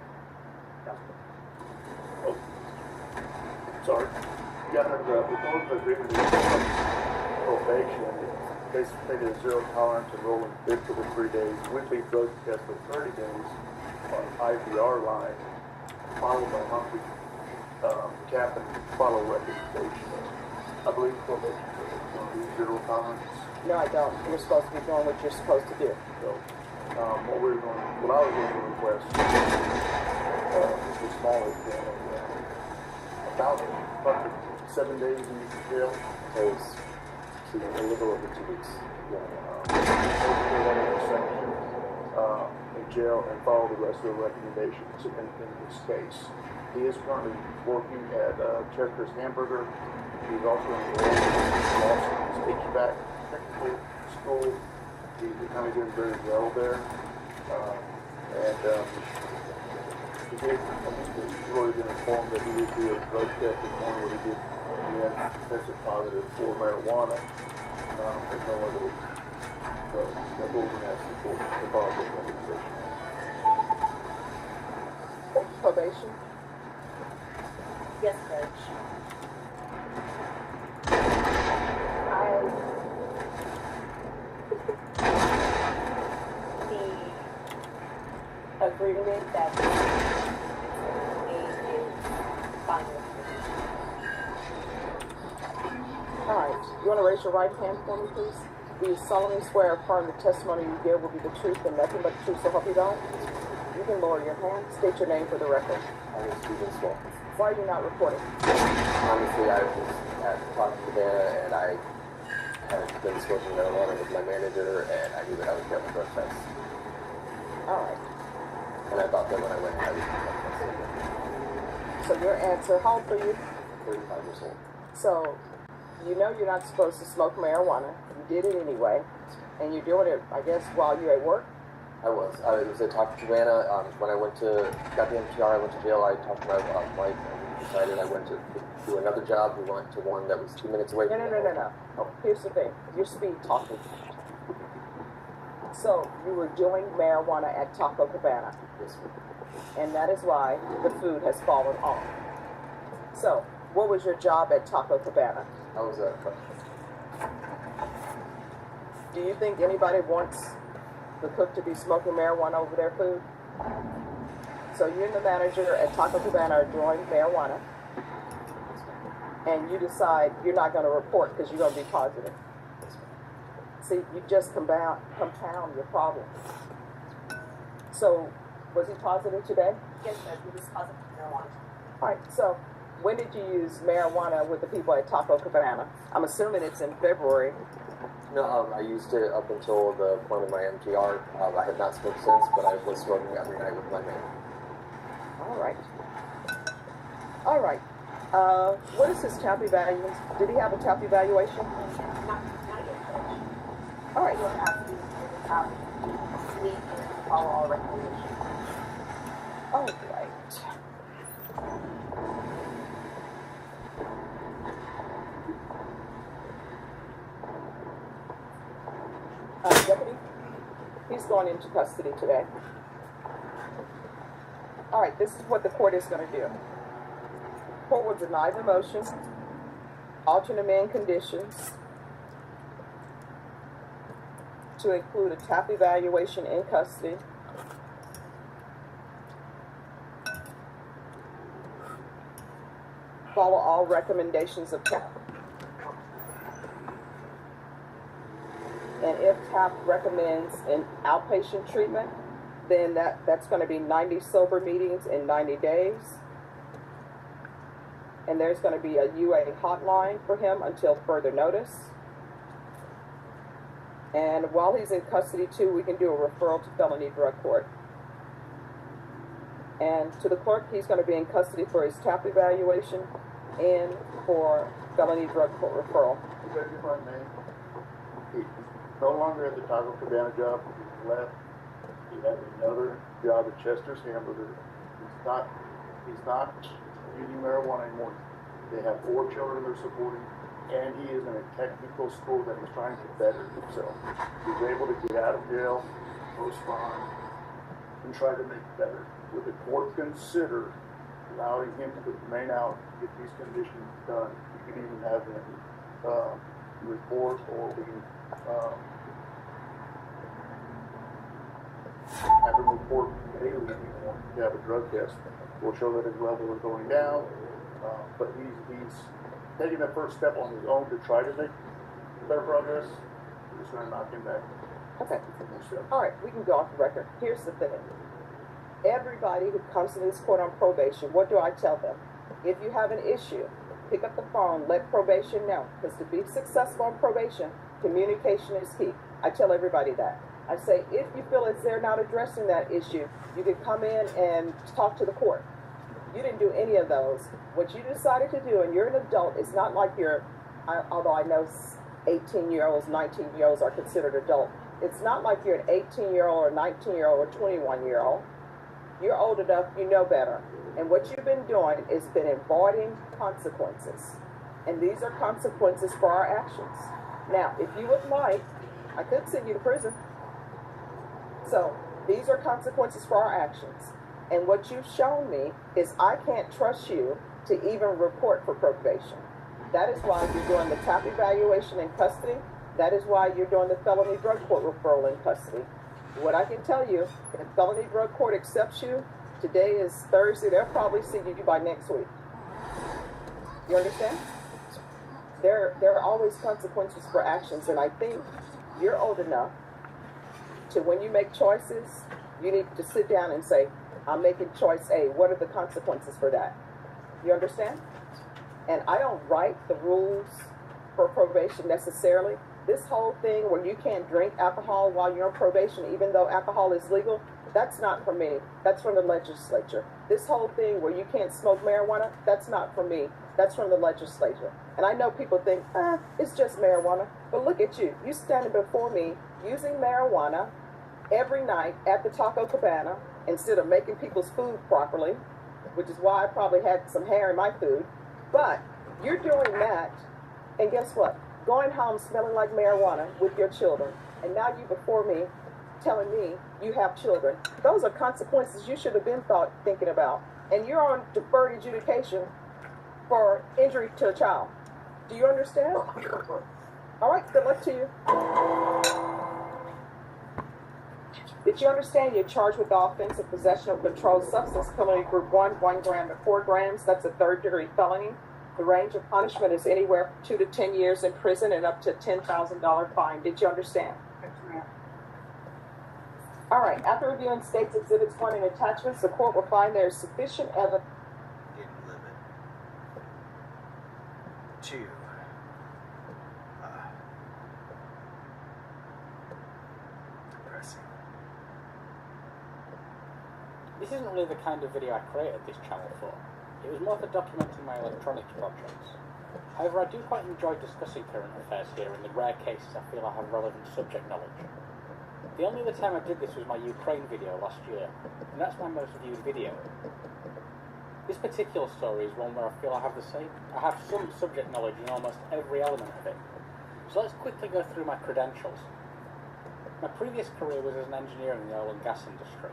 Oh, sorry. Your Honor, the proposed agreement is probation. It's basically a zero tolerance and rolling bid for the 3 days, weekly drug test for 30 days on IVR line, followed by monthly cap and follow recommendations. I believe probation is going to be zero tolerance. No, I don't. You're supposed to be doing what you're supposed to do. So, what I was going to request, Mr. Small is about 7 days in jail. So it's a little over 2 weeks. In jail and follow the rest of the recommendations in this case. He is currently working at Chester's Hamburger. He's also enrolled in HVAC technical school. He's kind of doing very well there. He did, he's really been informed that he would do a drug test this morning what he did. He had tested positive for marijuana. There's no other. So that's what we're going to ask you for to follow this recommendation. Probation. Yes, Judge. The agreement that is fine with me. All right. You want to raise your right hand for me, please? Do you solemnly swear or affirm the testimony you give will be the truth and nothing but the truth, so help you God? You can lower your hand. State your name for the record. My name is Stephen Small. Why are you not reporting? Honestly, I was at talking to Savannah and I had been smoking marijuana with my manager and I knew that I was getting a drug test. All right. And I thought that when I went, I was getting a So your answer, how old are you? 35 years old. So you know you're not supposed to smoke marijuana. You did it anyway. And you're doing it, I guess, while you're at work? I was at talking to Savannah. When I got the NPR, I went to jail. I talked to my wife and we decided I went to do another job. We went to one that was 2 minutes away from No. Oh, here's the thing. You're speed talking. So, you were doing marijuana at Taco Cabana. Yes, ma'am. And that is why the food has fallen off. So, what was your job at Taco Cabana? I was a Do you think anybody wants the cook to be smoking marijuana over their food? So you and the manager at Taco Cabana are doing marijuana, and you decide you're not going to report because you're going to be positive. See, you just compound your problem. So, was he positive today? Yes, sir. He was positive marijuana. All right, so when did you use marijuana with the people at Taco Cabana? I'm assuming it's in February. No, I used it up until the point of my MTR. I have not smoked since, but I was smoking every night with my man. All right. All right. What is his TAP evaluation? Did he have a TAP evaluation? Not yet. All right. You'll have to meet and follow all recommendations. All right. Deputy, he's going into custody today. All right, this is what the court is going to do. Court will deny the motion, alter and amend conditions to include a TAP evaluation in custody, follow all recommendations of TAP. And if TAP recommends an outpatient treatment, then that's going to be 90 sober meetings in 90 days. And there's going to be a UA hotline for him until further notice. And while he's in custody too, we can do a referral to felony drug court. And to the clerk, he's going to be in custody for his TAP evaluation and for felony drug court referral. If I may, he's no longer at the Taco Cabana job. He left. He has another job at Chester's Hamburger. He's not using marijuana anymore. They have 4 children they're supporting, and he is in a technical school that he's trying to better himself. He's able to get out of jail, post bond, and try to make it better. Would the court consider allowing him to remain out, get these conditions done? You can even have him report, or we can have him report daily if you want to have a drug test. We'll show that his level is going down, but he's taking the first step on his own to try to make better progress. We're just going to knock him back. Okay. All right, we can go off the record. Here's the thing. Everybody who comes to this court on probation, what do I tell them? If you have an issue, pick up the phone, let probation know. Because to be successful on probation, communication is key. I tell everybody that. I say, if you feel as they're not addressing that issue, you can come in and talk to the court. You didn't do any of those. What you decided to do, and you're an adult, it's not like although I know 18-year-olds, 19-year-olds are considered adult. It's not like you're an 18-year-old or 19-year-old or 21-year-old. You're old enough, you know better. And what you've been doing is been avoiding consequences. And these are consequences for our actions. Now, if you would like, I could send you to prison. So, these are consequences for our actions. And what you've shown me is I can't trust you to even report for probation. That is why you're doing the TAP evaluation in custody. That is why you're doing the felony drug court referral in custody. What I can tell you, if felony drug court accepts you, today is Thursday, they'll probably see you by next week. You understand? There are always consequences for actions, and I think you're old enough to, when you make choices, you need to sit down and say, I'm making choice A. What are the consequences for that? You understand? And I don't write the rules for probation necessarily. This whole thing where you can't drink alcohol while you're on probation, even though alcohol is legal, that's not for me. That's from the legislature. This whole thing where you can't smoke marijuana, that's not for me. That's from the legislature. And I know people think, it's just marijuana. But look at you. You standing before me using marijuana every night at the Taco Cabana instead of making people's food properly. which is why I probably had some hair in my food. But you're doing that, and guess what? Going home smelling like marijuana with your children, and now you before me telling me you have children. Those are consequences you should have been thinking about. And you're on deferred adjudication for injury to a child. Do you understand? All right, good luck to you. Did you understand you're charged with the offense of possession of controlled substance, penalty group 1, 1 gram to 4 grams? That's a third-degree felony. The range of punishment is anywhere from 2 to 10 years in prison and up to a $10,000 fine. Did you understand? All right, after reviewing states exhibits 1 and attachments, the court will find there is sufficient evidence. In limit. 2. Depressing. This isn't really the kind of video I created this channel for. It was more for documenting my electronics projects. However, I do quite enjoy discussing current affairs here in the rare cases I feel I have relevant subject knowledge. The only other time I did this was my Ukraine video last year, and that's my most viewed video. This particular story is one where I feel I have some subject knowledge in almost every element of it. So let's quickly go through my credentials. My previous career was as an engineer in the oil and gas industry.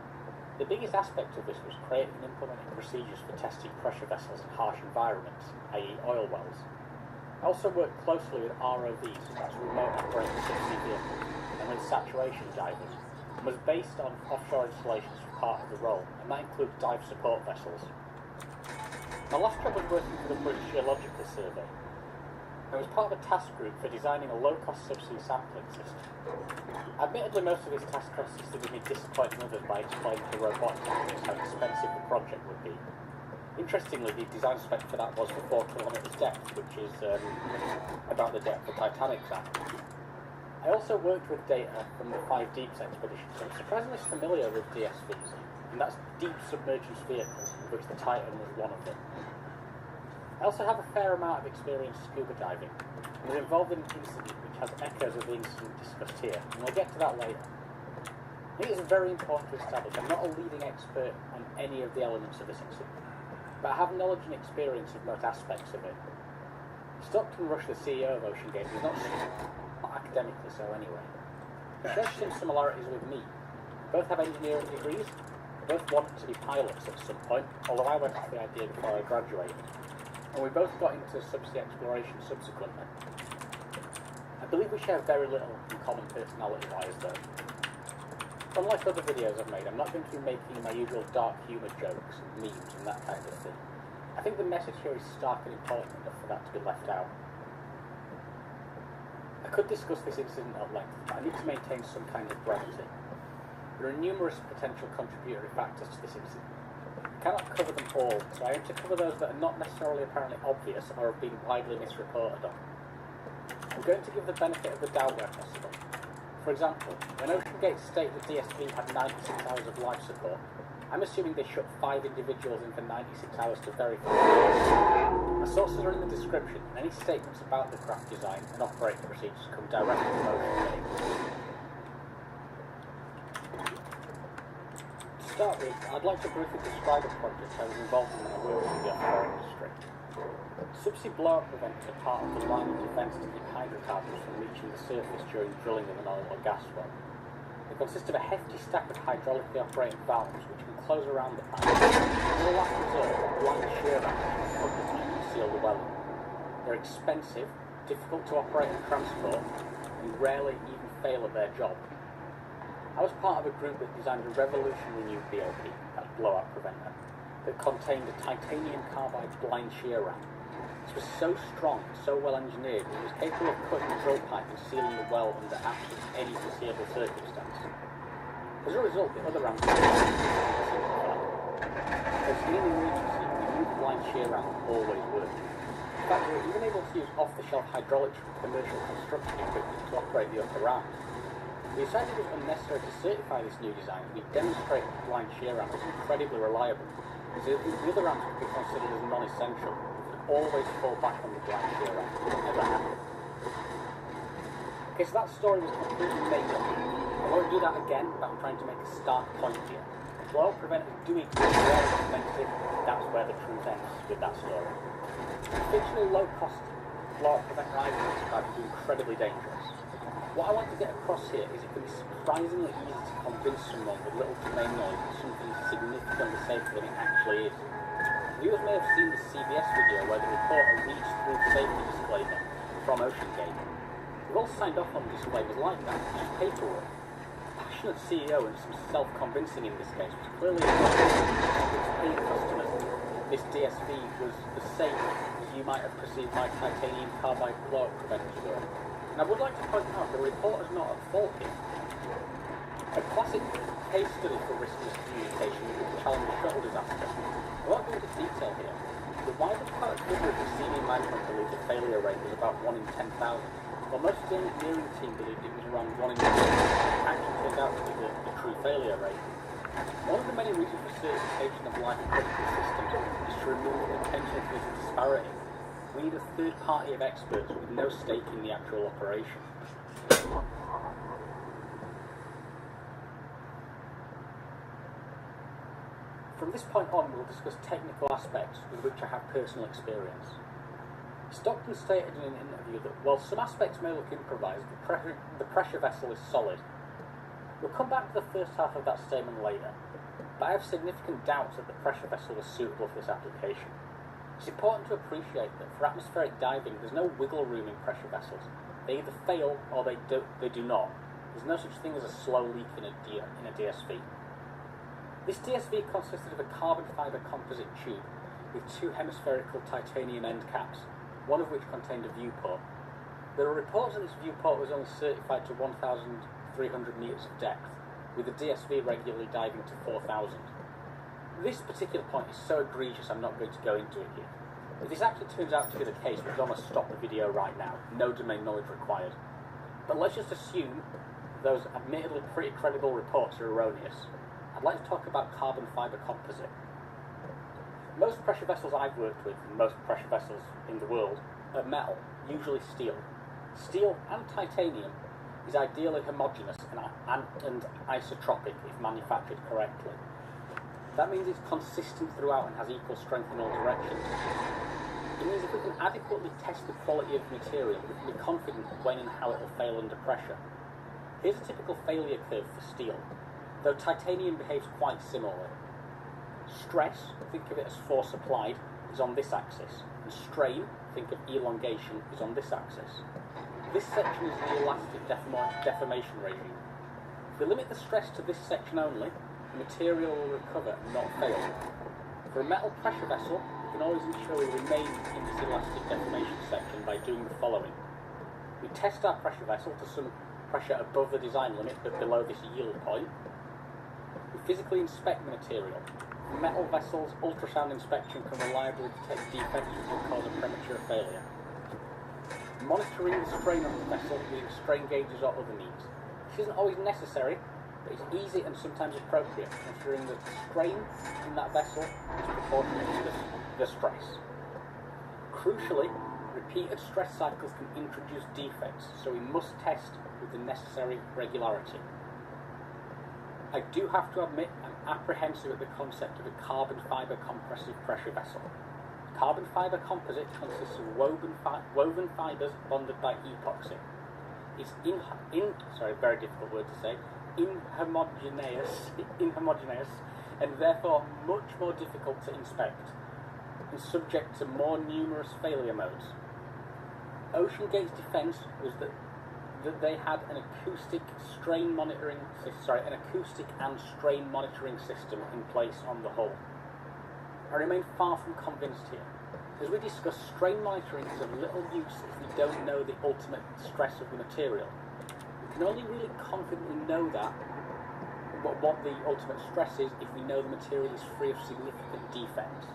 The biggest aspect of this was creating and implementing procedures for testing pressure vessels in harsh environments, i.e. oil wells. I also worked closely with ROVs, that's remote operating subsea vehicles, and with saturation divers, and was based on offshore installations for part of the role, and that includes dive support vessels. My last job was working for the British Geological Survey. I was part of a task group for designing a low-cost subsea sampling system. Admittedly, most of this task consisted of me disappointing others by explaining to robotic engineers how expensive the project would be. Interestingly, the design spec for that was for 4 kilometres depth, which is about the depth the Titanic's at. I also worked with data from the 5 Deeps expedition, so I'm surprisingly familiar with DSVs, and that's deep submergence vehicles, of which the Titan was one of them. I also have a fair amount of experience scuba diving, and was involved in an incident which has echoes of the incident discussed here, and we'll get to that later. I think it's very important to establish I'm not a leading expert on any of the elements of this incident, but I have knowledge and experience of most aspects of it. Stockton Rush, the CEO of Ocean Games, is not academically so anyway. He shares some similarities with me. We both have engineering degrees, we both wanted to be pilots at some point, although I went off the idea before I graduated, and we both got into subsea exploration subsequently. I believe we share very little in common personality-wise though. Unlike other videos I've made, I'm not going to be making my usual dark humour jokes and memes and that kind of thing. I think the message here is stark and important enough for that to be left out. I could discuss this incident at length, but I need to maintain some kind of brevity. There are numerous potential contributory factors to this incident. I cannot cover them all, so I aim to cover those that are not necessarily apparently obvious or have been widely misreported on. I'm going to give the benefit of the doubt where possible. For example, when Ocean Gate state the DSV had 96 hours of life support, I'm assuming they shut 5 individuals in for 96 hours to verify. My sources are in the description, and any statements about the craft design and operating procedures come directly from Ocean Gate. To start with, I'd like to briefly describe a project I was involved in when I worked in the offshore industry. Subsea blow-up events are part of the line of defence to keep hydrocarbons from reaching the surface during drilling of an oil or gas well. They consist of a hefty stack of hydraulically operated valves which can close around the pipe. In the last resort, a blind shear ram to seal the well in. They're expensive, difficult to operate and transport, and rarely even fail at their job. I was part of a group that designed a revolutionary new BOP, that blowout preventer, that contained a titanium carbide blind shear ram. This was so strong and so well engineered that it was capable of cutting the drill pipe and sealing the well under absolutely any foreseeable circumstance. As a result, the other rams were as in an emergency, the new blind shear ram always worked. In fact, we were even able to use off-the-shelf hydraulics from commercial construction equipment to operate the upper rams. We decided it was unnecessary to certify this new design, and we demonstrated the blind shear ram was incredibly reliable, as the other rams could be considered as non-essential. Always fall back on the blind shear ram. It never happened. Okay, so that story was completely made up. I won't do that again, but I'm trying to make a stark point here. blowout preventers do exist, they are expensive. That's where the truth ends with that story. Fictional low-cost blowout preventer I would describe as incredibly dangerous. What I want to get across here is it can be surprisingly easy to convince someone with little domain knowledge that something is significantly safer than it actually is. Viewers may have seen the CBS video where the reporter reads through the safety disclaimer from OceanGate. We've all signed off on disclaimers like that, it's just paperwork. A passionate CEO and some self-convincing in this case was clearly paying customers this DSV was the same as you might have perceived my titanium carbide blowout preventers were. And I would like to point out the reporter's not at fault here. A classic case study for risk miscommunication is the Challenger shuttle disaster. I won't go into detail here, but why the pilot's coverage of senior management believed the failure rate was about 1 in 10,000, while most of the engineering team believed it was around 1 in 10,000, it actually turned out to be the true failure rate. One of the many reasons for certification of life critical systems is to remove the potential for this disparity. We need a third party of experts with no stake in the actual operation. From this point on, we'll discuss technical aspects with which I have personal experience. Stockton stated in an interview that while some aspects may look improvised, the pressure vessel is solid. We'll come back to the first half of that statement later, but I have significant doubts that the pressure vessel was suitable for this application. It's important to appreciate that for atmospheric diving, there's no wiggle room in pressure vessels. They either fail or they do not. There's no such thing as a slow leak in a DSV. This DSV consisted of a carbon fibre composite tube with 2 hemispherical titanium end caps, one of which contained a viewport. There are reports that this viewport was only certified to 1,300 metres of depth, with the DSV regularly diving to 4,000. This particular point is so egregious I'm not going to go into it here. If this actually turns out to be the case, we'd almost stop the video right now. No domain knowledge required. But let's just assume those admittedly pretty credible reports are erroneous. I'd like to talk about carbon fibre composite. Most pressure vessels I've worked with, and most pressure vessels in the world, are metal, usually steel. Steel and titanium is ideally homogeneous and isotropic if manufactured correctly. That means it's consistent throughout and has equal strength in all directions. It means if we can adequately test the quality of the material, we can be confident when and how it will fail under pressure. Here's a typical failure curve for steel, though titanium behaves quite similarly. Stress, think of it as force applied, is on this axis, and strain, think of elongation, is on this axis. This section is the elastic deformation regime. If we limit the stress to this section only, the material will recover and not fail. For a metal pressure vessel, we can always ensure we remain in this elastic deformation section by doing the following. We test our pressure vessel to some pressure above the design limit but below this yield point. We physically inspect the material. For metal vessels, ultrasound inspection can reliably detect defects which will cause a premature failure. Monitoring the strain on the vessel using strain gauges or other means. This isn't always necessary, but it's easy and sometimes appropriate, ensuring that the strain in that vessel is proportionate to the stress. Crucially, repeated stress cycles can introduce defects, so we must test with the necessary regularity. I do have to admit I'm apprehensive at the concept of a carbon fibre compressive pressure vessel. Carbon fibre composite consists of woven fibres bonded by epoxy. It's very difficult word to say, inhomogeneous, and therefore much more difficult to inspect, and subject to more numerous failure modes. OceanGate's defence was that they had an acoustic and strain monitoring system in place on the hull. I remain far from convinced here. As we discussed, strain monitoring is of little use if we don't know the ultimate stress of the material. We can only really confidently know that, what the ultimate stress is, if we know the material is free of significant defects.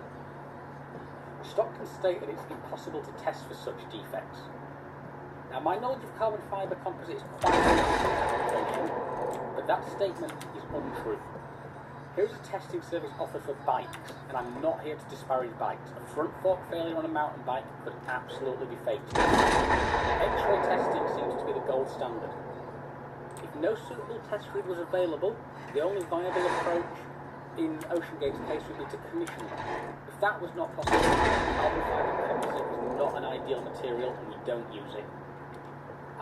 Stockton stated it's impossible to test for such defects. Now, my knowledge of carbon fibre composite is quite limited, but that statement is untrue. Here's a testing service offered for bikes, and I'm not here to disparage bikes. A front fork failure on a mountain bike could absolutely be fatal. X-ray testing seems to be the gold standard. If no suitable test rig was available, the only viable approach in OceanGate's case would be to commission one. If that was not possible, carbon fibre composite is not an ideal material and we don't use it.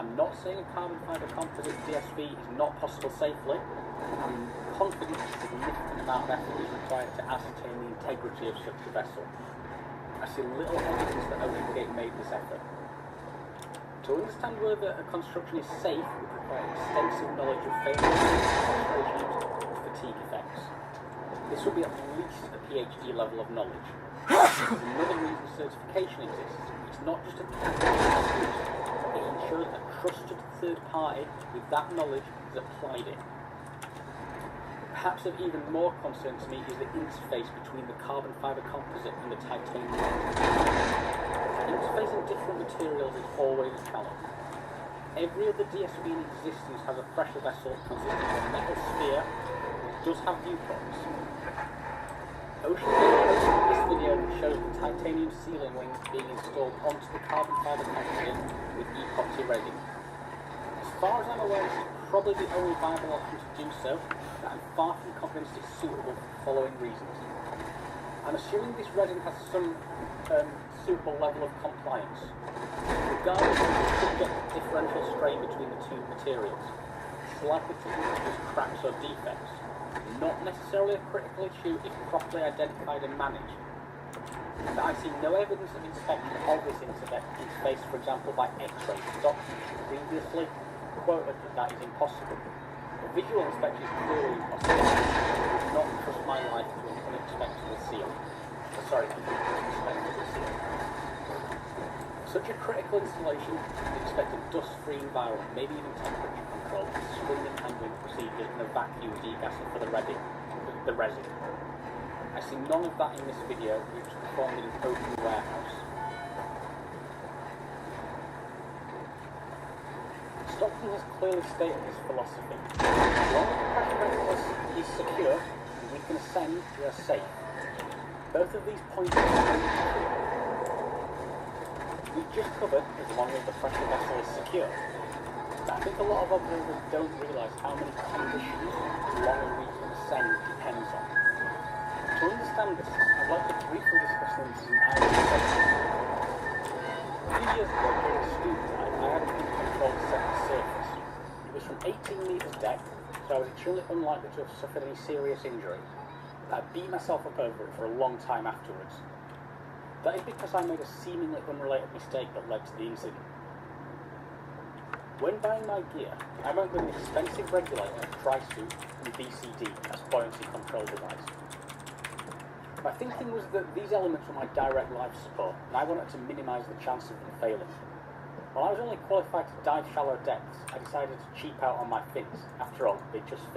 I'm not saying a carbon fibre composite DSV is not possible safely. I'm confident a significant amount of effort is required to ascertain the integrity of such a vessel. I see little evidence that OceanGate made this effort. To understand whether a construction is safe would require extensive knowledge of failure regimes and fatigue effects. This would be at least a PhD level of knowledge. Another reason certification exists. It's not just a it ensures a trusted third party with that knowledge has applied it. Perhaps of even more concern to me is the interface between the carbon fibre composite and the titanium. Interfacing different materials is always a challenge. Every other DSV in existence has a pressure vessel consisting of a metal sphere which does have viewports. OceanGate posted this video that shows the titanium sealing wing being installed onto the carbon fibre composite with epoxy resin. As far as I'm aware, this is probably the only viable option to do so, but I'm far from convinced it's suitable for the following reasons. I'm assuming this resin has some suitable level of compliance. Regardless of the subject differential strain between the two materials, it's likely to introduce cracks or defects, not necessarily a critical issue if properly identified and managed. But I see no evidence of inspection of this interface, for example by X-ray. Doctors previously quoted that that is impossible. A visual inspection is clearly impossible. I would not trust my life to an unexpected seal. Such a critical installation is expected dust-free environment, maybe even temperature control, spring and handling procedures and a vacuum degassing for the resin. I see none of that in this video, which was performed in an open warehouse. Stockton has clearly stated this philosophy. As long as the pressure vessel is secure and we can ascend, we are safe. Both of these points we just covered as long as the pressure vessel is secure. But I think a lot of observers don't realise how many conditions as long as we can ascend depends on. To understand this, I'd like to briefly discuss them in Irish safety. A few years ago during a student time, I had an uncontrolled set to surface. It was from 18 metres depth, so I was extremely unlikely to have suffered any serious injury. I beat myself up over it for a long time afterwards. That is because I made a seemingly unrelated mistake that led to the incident. When buying my gear, I went with an expensive regulator, tri-suit, and BCD as buoyancy control device. My thinking was that these elements were my direct life support, and I wanted to minimise the chance of them failing. While I was only qualified to dive shallow depths, I decided to cheap out on my fins. After all, they just fit.